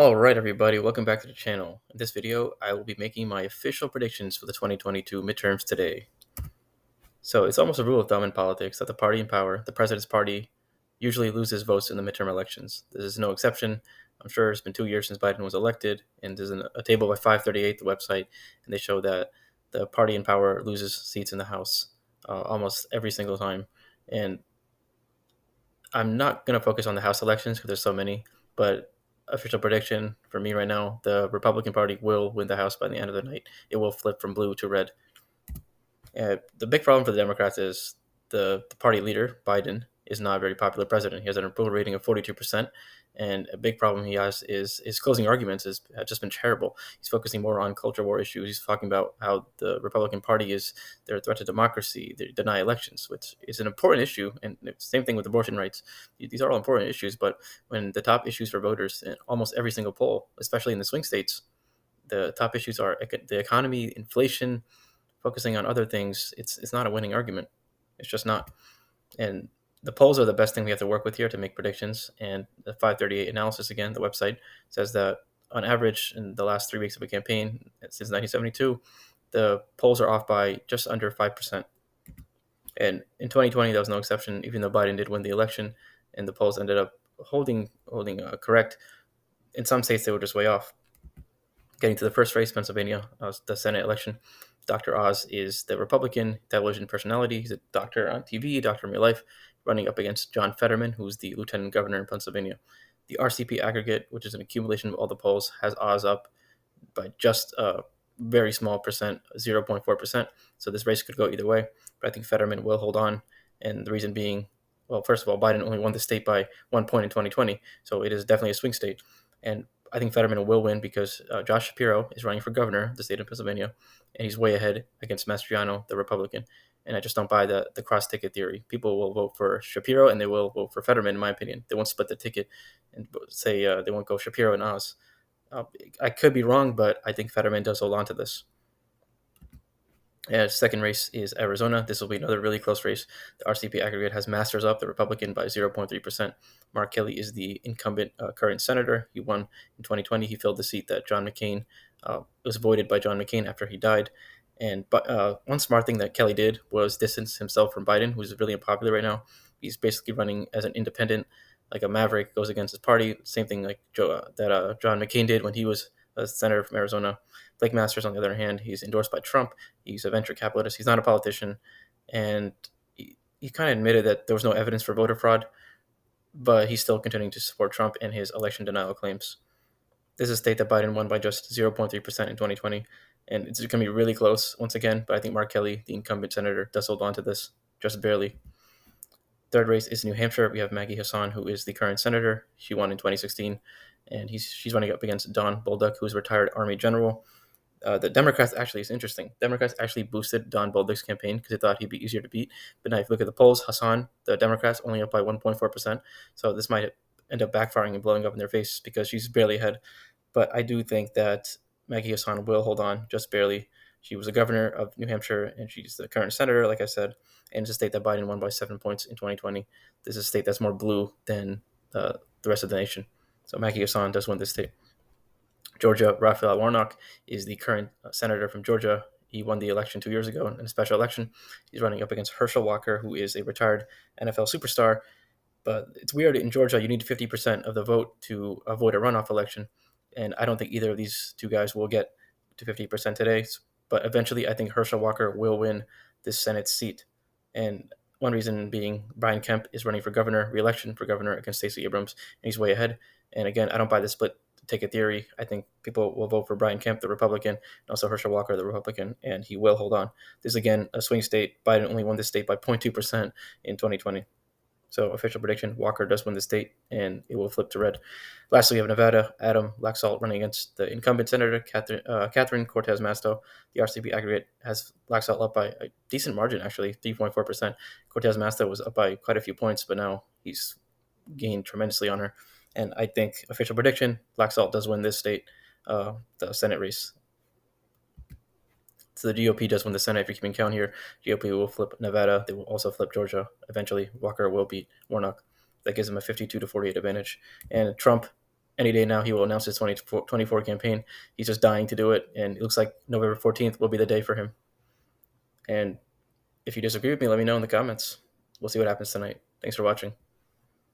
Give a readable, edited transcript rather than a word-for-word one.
Alright everybody, welcome back to the channel. In this video, I will be making my official predictions for the 2022 midterms today. So it's almost a rule of thumb in politics that the party in power, the president's party, usually loses votes in the midterm elections. This is no exception. I'm sure it's been 2 years since Biden was elected, and there's a table by 538, the website, and they show that the party in power loses seats in the House almost every single time. And I'm not going to focus on the House elections because there's so many, but official prediction for me right now, the Republican Party will win the House by the end of the night. It will flip from blue to red. The big problem for the Democrats is the party leader, Biden, is not a very popular president. He has an approval rating of 42%, and a big problem he has is his closing arguments have just been terrible. He's focusing more on culture war issues. He's talking about how the Republican Party is they're a threat to democracy. They deny elections, which is an important issue, and same thing with abortion rights. These are all important issues, but when the top issues for voters in almost every single poll, especially in the swing states, the top issues are the economy, inflation, focusing on other things, it's not a winning argument. It's just not. And the polls are the best thing we have to work with here to make predictions. And the 538 analysis, again, the website says that on average in the last 3 weeks of a campaign since 1972, the polls are off by just under 5%. And in 2020, that was no exception, even though Biden did win the election and the polls ended up holding correct. In some states, they were just way off. Getting to the first race, Pennsylvania, the Senate election, Dr. Oz is the Republican television personality. He's a doctor on TV, doctor in real life, running up against John Fetterman, who's the lieutenant governor in Pennsylvania. The RCP aggregate, which is an accumulation of all the polls, has Oz up by just a very small percent, 0.4%. So this race could go either way, but I think Fetterman will hold on. And the reason being, well, first of all, Biden only won the state by 1 point in 2020, so it is definitely a swing state. And I think Fetterman will win because Josh Shapiro is running for governor of the state of Pennsylvania, and he's way ahead against Mastriano, the Republican. And I just don't buy the cross ticket theory. People will vote for Shapiro and they will vote for Fetterman, in my opinion. They won't split the ticket and say they won't go Shapiro and Oz. I could be wrong, but I think Fetterman does hold on to this. Second race is Arizona. This will be another really close race. The RCP aggregate has Masters up, the Republican, by 0.3%. Mark Kelly is the incumbent current senator. He won in 2020. He filled the seat that John McCain was voided by John McCain after he died. And one smart thing that Kelly did was distance himself from Biden, who's really unpopular right now. He's basically running as an independent, like a maverick, goes against his party. Same thing like John McCain did when he was a senator from Arizona. Blake Masters, on the other hand, he's endorsed by Trump. He's a venture capitalist. He's not a politician. And he kind of admitted that there was no evidence for voter fraud, but he's still continuing to support Trump and his election denial claims. This is a state that Biden won by just 0.3% in 2020, and it's going to be really close once again, but I think Mark Kelly, the incumbent senator, does hold on to this, just barely. Third race is New Hampshire. We have Maggie Hassan, who is the current senator. She won in 2016, and she's running up against Don Bolduc, who is a retired Army general. The Democrats actually is interesting. Democrats actually boosted Don Bolduc's campaign because they thought he'd be easier to beat. But now, if you look at the polls, Hassan, the Democrats, only up by 1.4%. So this might end up backfiring and blowing up in their face because she's barely ahead. But I do think that Maggie Hassan will hold on just barely. She was a governor of New Hampshire, and she's the current senator, like I said. And it's a state that Biden won by 7 points in 2020. This is a state that's more blue than the rest of the nation. So Maggie Hassan does win this state. Georgia, Raphael Warnock is the current senator from Georgia. He won the election 2 years ago in a special election. He's running up against Herschel Walker, who is a retired NFL superstar. But it's weird, in Georgia, you need 50% of the vote to avoid a runoff election. And I don't think either of these two guys will get to 50% today. But eventually, I think Herschel Walker will win this Senate seat. And one reason being Brian Kemp is running for governor, re-election for governor against Stacey Abrams, and he's way ahead. And again, I don't buy the split ticket theory. I think people will vote for Brian Kemp, the Republican, and also Herschel Walker, the Republican, and he will hold on. This is, again, a swing state. Biden only won this state by 0.2% in 2020. So official prediction, Walker does win the state, and it will flip to red. Lastly, we have Nevada, Adam Laxalt running against the incumbent senator, Catherine Cortez Masto. The RCP aggregate has Laxalt up by a decent margin, actually, 3.4%. Cortez Masto was up by quite a few points, but now he's gained tremendously on her. And I think official prediction, Laxalt does win this state, the Senate race. So the GOP does win the Senate. If you're keeping count here, GOP will flip Nevada. They will also flip Georgia. Eventually, Walker will beat Warnock. That gives him a 52-48 advantage. And Trump any day now he will announce his 2024 campaign. He's just dying to do it, and it looks like November 14th will be the day for him. And if you disagree with me, let me know in the comments. We'll see what happens tonight. Thanks for watching.